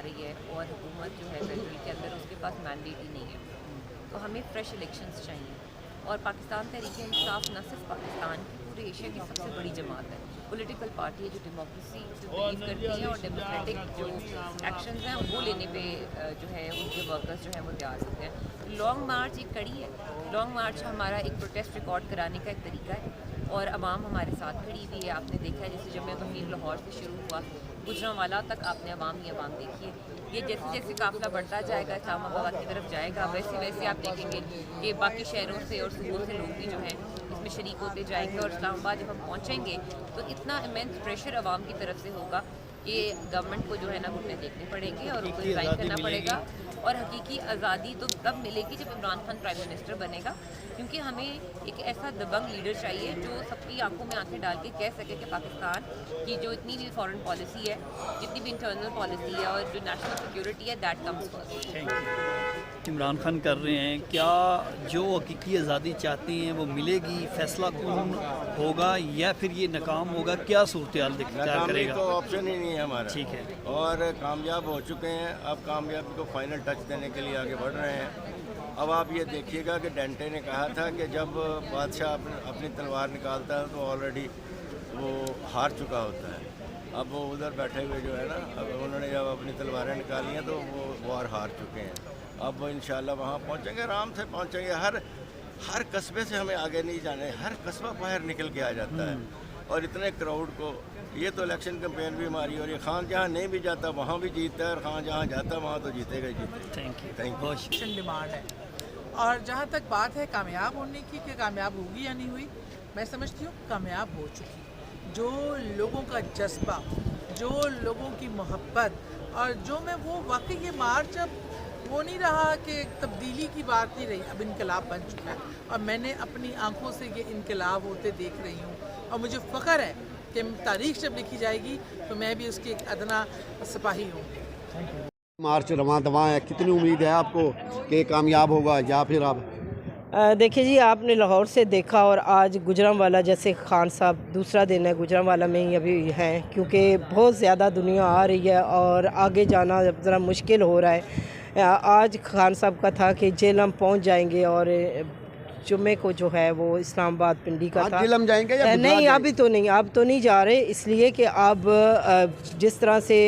رہی ہے اور حکومت جو ہے فیڈرل کے اندر اس کے پاس مینڈیٹ ہی نہیں ہے، تو ہمیں فریش الیکشنز چاہیے. اور پاکستان تحریک انصاف نہ صرف پاکستان کی، پورے ایشیا کی سب سے بڑی جماعت ہے، پولیٹیکل پارٹی ہے جو ڈیموکریسی سے بلیو کرتی ہے اور ڈیموکریٹک جو ایکشنز ہیں وہ لینے پہ جو ہے ان کے ورکرز جو ہیں وہ تیار ہوتے ہیں. لانگ مارچ ایک کڑی ہے. لانگ مارچ ہمارا ایک پروٹیسٹ ریکارڈ کرانے کا ایک طریقہ ہے اور عوام ہمارے ساتھ کھڑی ہوئی ہے. آپ نے دیکھا ہے جیسے جمع تحریر لاہور سے شروع ہوا، گجرانوالہ تک آپ نے عوام ہی عوام دیکھی ہے. یہ جیسے جیسے قافلہ بڑھتا جائے گا اسلام آباد کی طرف جائے گا، ویسے ویسے آپ دیکھیں گے کہ باقی شہروں سے اور صوبوں سے لوگ بھی جو ہیں اس میں شریک ہوتے جائیں گے. اور اسلام آباد جب ہم پہنچیں گے تو اتنا امینس پریشر عوام کی طرف سے ہوگا کہ گورنمنٹ کو جو ہے نا گھٹنے دیکھنے پڑیں گے اور ان کو ریزائن کرنا پڑے گا. اور حقیقی آزادی تو تب ملے گی جب عمران خان پرائم منسٹر بنے گا، کیونکہ ہمیں ایک ایسا دبنگ لیڈر چاہیے جو سب کی آنکھوں میں آنکھیں ڈال کے کہہ سکے کہ پاکستان کی جو اتنی بھی فارن پالیسی ہے، جتنی بھی انٹرنل پالیسی ہے اور جو نیشنل سیکورٹی ہے، that comes first. Imran Khan کر رہے ہیں، کیا جو حقیقی آزادی چاہتے ہیں وہ ملے گی؟ فیصلہ کون ہوگا یا پھر یہ ناکام ہوگا؟ کیا صورتحال کرے گا؟ تو آپشن ہی نہیں ہے ہمارا. ٹھیک ہے، اور کامیاب ہو چکے ہیں، اب کامیابی کو فائنل ٹچ دینے کے لیے آگے بڑھ رہے ہیں. اب آپ یہ دیکھیے گا کہ ڈینٹے نے کہا تھا کہ جب بادشاہ اپنی تلوار نکالتا ہے تو آلریڈی وہ ہار چکا ہوتا ہے. اب وہ ادھر بیٹھے ہوئے جو ہے نا، اب انہوں نے جب اپنی تلواریں نکالی ہیں تو وہ وار ہار چکے ہیں. اب انشاءاللہ وہاں پہنچیں گے، آرام سے پہنچیں گے. ہر قصبے سے ہمیں آگے نہیں جانے، ہر قصبہ باہر نکل کے آ جاتا ہے. اور اتنے کراؤڈ کو، یہ تو الیکشن کمپین بھی ہماری، اور یہ خان جہاں نہیں بھی جاتا وہاں بھی جیتتا ہے، اور خان جہاں جاتا ہے وہاں تو جیتے گا ہی جیتے گا. Thank you. ڈیمانڈ ہے. اور جہاں تک بات ہے کامیاب ہونے کی کہ کامیاب ہوگی یا نہیں ہوئی، میں سمجھتی ہوں کامیاب ہو چکی. جو لوگوں کا جذبہ، جو لوگوں کی محبت، اور جو میں وہ واقعی یہ مارچ اب وہ نہیں رہا کہ تبدیلی کی بات نہیں رہی، اب انقلاب بن چکا ہے. اور میں نے اپنی آنکھوں سے یہ انقلاب ہوتے دیکھ رہی ہوں، اور مجھے فخر ہے کہ تاریخ جب لکھی جائے گی تو میں بھی اس کی ایک ادنا سپاہی ہوں. مارچ رواں دواں ہے، کتنی امید ہے آپ کو کہ کامیاب ہوگا یا پھر آپ؟ دیکھیے جی، آپ نے لاہور سے دیکھا اور آج گجرانوالہ جیسے خان صاحب دوسرا دن ہے گجرانوالہ میں ہی ابھی ہیں، کیونکہ بہت زیادہ دنیا آ رہی ہے اور آگے جانا ذرا مشکل ہو رہا ہے. آج خان صاحب کا تھا کہ جیلم پہنچ جائیں گے، اور جمعے کو جو ہے وہ اسلام آباد پنڈی کا تھا. جیلم جائیں گے یا نہیں، ابھی تو نہیں، اب تو نہیں جا رہے، اس لیے کہ اب جس طرح سے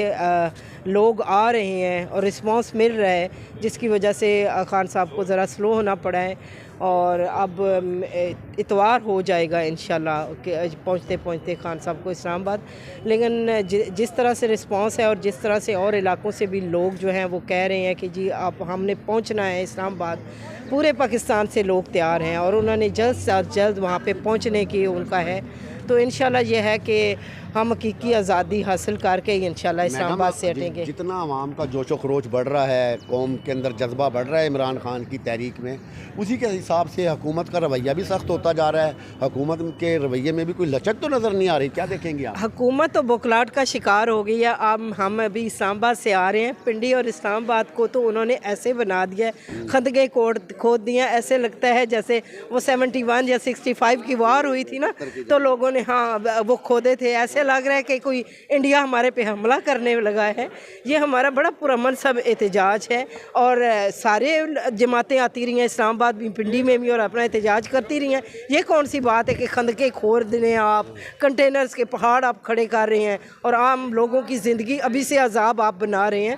لوگ آ رہے ہیں اور رسپانس مل رہا ہے، جس کی وجہ سے خان صاحب کو ذرا سلو ہونا پڑا ہے. اور اب اتوار ہو جائے گا انشاءاللہ کہ پہنچتے پہنچتے خان صاحب کو اسلام آباد. لیکن جس طرح سے رسپانس ہے اور جس طرح سے اور علاقوں سے بھی لوگ جو ہیں وہ کہہ رہے ہیں کہ جی آپ ہم نے پہنچنا ہے اسلام آباد، پورے پاکستان سے لوگ تیار ہیں اور انہوں نے جلد سے جلد وہاں پہ پہنچنے کی ان کا ہے. تو انشاءاللہ یہ ہے کہ ہم حقیقی آزادی حاصل کر کے انشاءاللہ اسلام آباد سے ہٹیں گے. جتنا عوام کا جوش و خروش بڑھ رہا ہے، قوم کے اندر جذبہ بڑھ رہا ہے عمران خان کی تحریک میں، اسی کے حساب سے حکومت کا رویہ بھی سخت ہوتا جا رہا ہے. حکومت کے رویے میں بھی کوئی لچک تو نظر نہیں آ رہی، کیا دیکھیں گے آپ؟ حکومت تو بوکھلاہٹ کا شکار ہو گئی ہے. اب ہم ابھی اسلام آباد سے آ رہے ہیں، پنڈی اور اسلام آباد کو تو انہوں نے ایسے بنا دیا ہے، خندقیں کھود دیا. ایسے لگتا ہے جیسے وہ 71 یا 65 کی وار ہوئی تھی نا، تو لوگوں نے وہ کھودے تھے. ایسے لگ رہا ہے کہ کوئی انڈیا ہمارے پہ حملہ کرنے لگا ہے. یہ ہمارا بڑا پرامن سب احتجاج ہے، اور سارے جماعتیں آتی رہی ہیں اسلام آباد بھی، پنڈی میں بھی، اور اپنا احتجاج کرتی رہی ہیں. یہ کون سی بات ہے کہ خندقیں کھود رہے ہیں آپ، کنٹینرز کے پہاڑ آپ کھڑے کر رہے ہیں اور عام لوگوں کی زندگی ابھی سے عذاب آپ بنا رہے ہیں.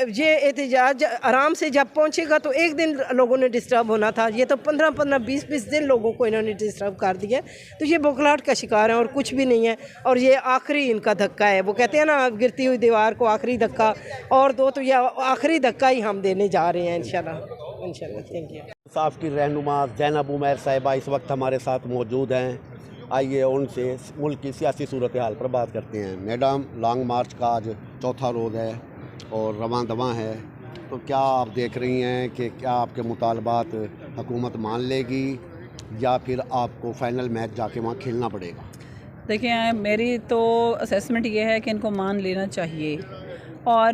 یہ احتجاج آرام سے جب پہنچے گا تو ایک دن لوگوں نے ڈسٹرب ہونا تھا، یہ تو 15 20 دن لوگوں کو انہوں نے ڈسٹرب کر دیا. تو یہ بوکھلاہٹ کا شکار ہے اور کچھ بھی نہیں ہے. اور یہ آخری ان کا دھکا ہے. وہ کہتے ہیں نا گرتی ہوئی دیوار کو آخری دھکا، اور دو تو یہ آخری دھکا ہی ہم دینے جا رہے ہیں انشاءاللہ. Thank you. صاحب کی رہنما زینب عمیر صاحبہ اس وقت ہمارے ساتھ موجود ہیں. آئیے ان سے ملک کی سیاسی صورتحال پر بات کرتے ہیں. میڈم، لانگ مارچ کا آج چوتھا روز ہے اور رواں دواں ہے، تو کیا آپ دیکھ رہی ہیں کہ کیا آپ کے مطالبات حکومت مان لے گی یا پھر آپ کو فائنل میچ جا کے وہاں کھیلنا پڑے گا؟ دیکھیں، میری تو اسیسمنٹ یہ ہے کہ ان کو مان لینا چاہیے. اور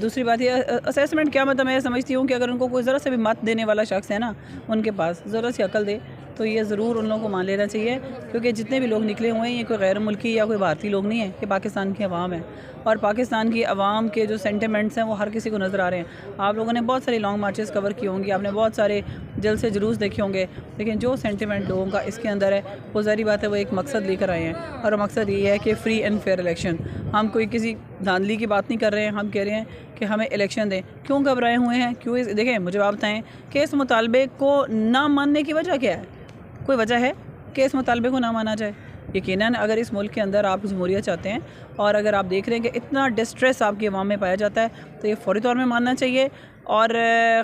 دوسری بات یہ اسیسمنٹ کیا مطلب، میں سمجھتی ہوں کہ اگر ان کو کوئی ذرا سے بھی مت دینے والا شخص ہے نا، ان کے پاس ذرا سی عقل دے تو یہ ضرور ان لوگوں کو مان لینا چاہیے. کیونکہ جتنے بھی لوگ نکلے ہوئے ہیں یہ کوئی غیر ملکی یا کوئی بھارتی لوگ نہیں ہیں، یہ پاکستان کے عوام ہیں. اور پاکستان کی عوام کے جو سینٹیمنٹس ہیں وہ ہر کسی کو نظر آ رہے ہیں. آپ لوگوں نے بہت ساری لانگ مارچز کور کی ہوں گی, آپ نے بہت سارے جلسے جلوس دیکھے ہوں گے, لیکن جو سینٹیمنٹ لوگوں کا اس کے اندر ہے وہ ظاہری بات ہے وہ ایک مقصد لے کر آئے ہیں, اور مقصد یہ ہے کہ فری اینڈ فیئر الیکشن. ہم کوئی کسی دھاندلی کی بات نہیں کر رہے ہیں, ہم کہہ رہے ہیں کہ ہمیں الیکشن دیں. کیوں گھبرائے ہوئے ہیں, کیوں دیکھیں مجھے آپ بتائیں کہ اس مطالبے کو نہ ماننے کی وجہ کیا ہے؟ کوئی وجہ ہے کہ اس مطالبے کو نہ مانا جائے؟ یقیناً اگر اس ملک کے اندر آپ جمہوریت چاہتے ہیں اور اگر آپ دیکھ رہے ہیں کہ اتنا ڈسٹریس آپ کی عوام میں پایا جاتا ہے تو یہ فوری طور میں ماننا چاہیے. اور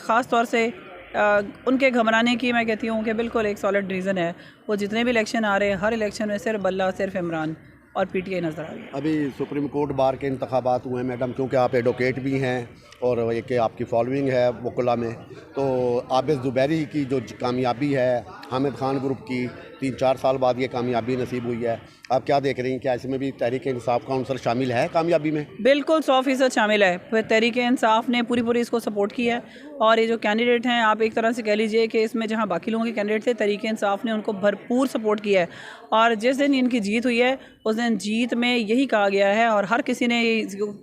خاص طور سے ان کے گھبرانے کی میں کہتی ہوں کہ بالکل ایک سالڈ ریزن ہے. وہ جتنے بھی الیکشن آ رہے ہیں ہر الیکشن میں صرف اللہ, صرف عمران اور پی ٹی آئی نظر آ رہی ہے. ابھی سپریم کورٹ بار کے انتخابات ہوئے ہیں میڈم, کیونکہ آپ ایڈوکیٹ بھی ہیں اور یہ کہ آپ کی فالوئنگ ہے وکلا میں, تو عابد زبیری کی جو کامیابی ہے, حامد خان گروپ کی 3-4 سال بعد یہ کامیابی نصیب ہوئی ہے, آپ کیا دیکھ رہی ہیں؟ کیا اس میں بھی تحریک انصاف کا عنصر شامل ہے کامیابی میں؟ بالکل 100% شامل ہے. پھر تحریک انصاف نے پوری اس کو سپورٹ کیا ہے, اور یہ جو کینڈیڈیٹ ہیں آپ ایک طرح سے کہہ لیجئے کہ اس میں جہاں باقی لوگوں کے کینڈیڈیٹ تھے, تحریک انصاف نے ان کو بھرپور سپورٹ کیا ہے. اور جس دن ان کی جیت ہوئی ہے اس دن جیت میں یہی کہا گیا ہے, اور ہر کسی نے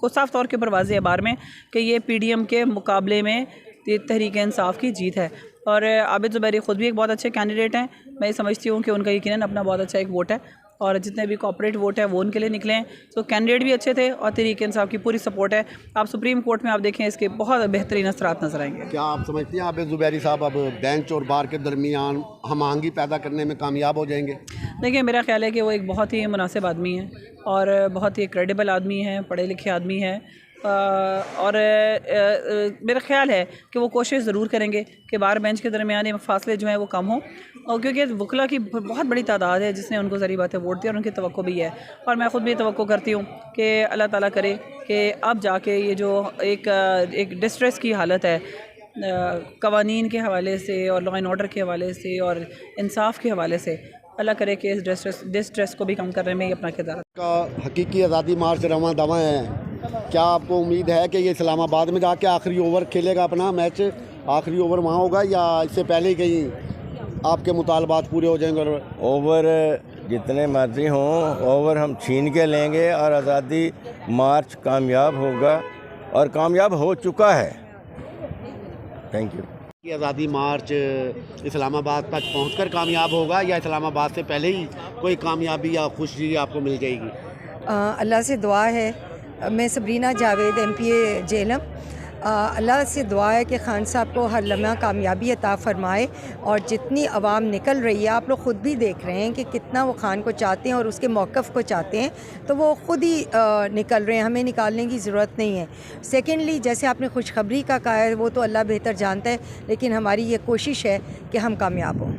کو صاف طور کے اوپر واضح ہے بار میں, کہ یہ پی ڈی ایم کے مقابلے میں تحریک انصاف کی جیت ہے. اور عابد زبیری خود بھی ایک بہت اچھے کینڈیڈیٹ ہیں. میں یہ سمجھتی ہوں کہ ان کا یقیناً اپنا بہت اچھا ایک ووٹ ہے, اور جتنے بھی کوآپریٹ ووٹ ہے وہ ان کے لیے نکلے ہیں. تو کینڈیڈیٹ بھی اچھے تھے اور تحریک انصاف کی پوری سپورٹ ہے. آپ سپریم کورٹ میں آپ دیکھیں اس کے بہت بہترین اثرات نظر آئیں گے. کیا آپ سمجھتی ہیں عابد زبیری صاحب اب بینچ اور بار کے درمیان ہم آہنگی پیدا کرنے میں کامیاب ہو جائیں گے؟ دیکھیں میرا خیال ہے کہ وہ ایک بہت ہی مناسب آدمی ہے اور بہت ہی کریڈیبل آدمی ہے, پڑھے لکھے آدمی ہے, اور میرا خیال ہے کہ وہ کوشش ضرور کریں گے کہ بار بینچ کے درمیان فاصلے جو ہیں وہ کم ہوں, اور کیونکہ وکلا کی بہت بڑی تعداد ہے جس نے ان کو ذریعہ بات ہے ووٹ دیا, اور ان کی توقع بھی ہے. اور میں خود بھی توقع کرتی ہوں کہ اللہ تعالیٰ کرے کہ اب جا کے یہ جو ایک ڈسٹریس کی حالت ہے قوانین کے حوالے سے اور لا اینڈ آرڈر کے حوالے سے اور انصاف کے حوالے سے, اللہ کرے کہ اس ڈسٹریس کو بھی کم کرنے میں یہ اپنا کردار کا حقیقی آزادی مارچ رواں دواں ہے. کیا آپ کو امید ہے کہ یہ اسلام آباد میں جا کے آخری اوور کھیلے گا اپنا میچ, آخری اوور وہاں ہوگا, یا اس سے پہلے ہی کہیں آپ کے مطالبات پورے ہو جائیں گے؟ اوور جتنے مرضی ہوں اوور ہم چھین کے لیں گے, اور آزادی مارچ کامیاب ہوگا اور کامیاب ہو چکا ہے. Thank you. یہ آزادی مارچ اسلام آباد تک پہنچ کر کامیاب ہوگا, یا اسلام آباد سے پہلے ہی کوئی کامیابی یا خوشی آپ کو مل جائے گی؟ اللہ سے دعا ہے, میں سبرینہ جاوید MP جہلم, اللہ سے دعا ہے کہ خان صاحب کو ہر لمحہ کامیابی عطا فرمائے, اور جتنی عوام نکل رہی ہے آپ لوگ خود بھی دیکھ رہے ہیں کہ کتنا وہ خان کو چاہتے ہیں اور اس کے موقف کو چاہتے ہیں, تو وہ خود ہی نکل رہے ہیں, ہمیں نکالنے کی ضرورت نہیں ہے. سیکنڈلی جیسے آپ نے خوشخبری کا کہا ہے وہ تو اللہ بہتر جانتا ہے, لیکن ہماری یہ کوشش ہے کہ ہم کامیاب ہوں.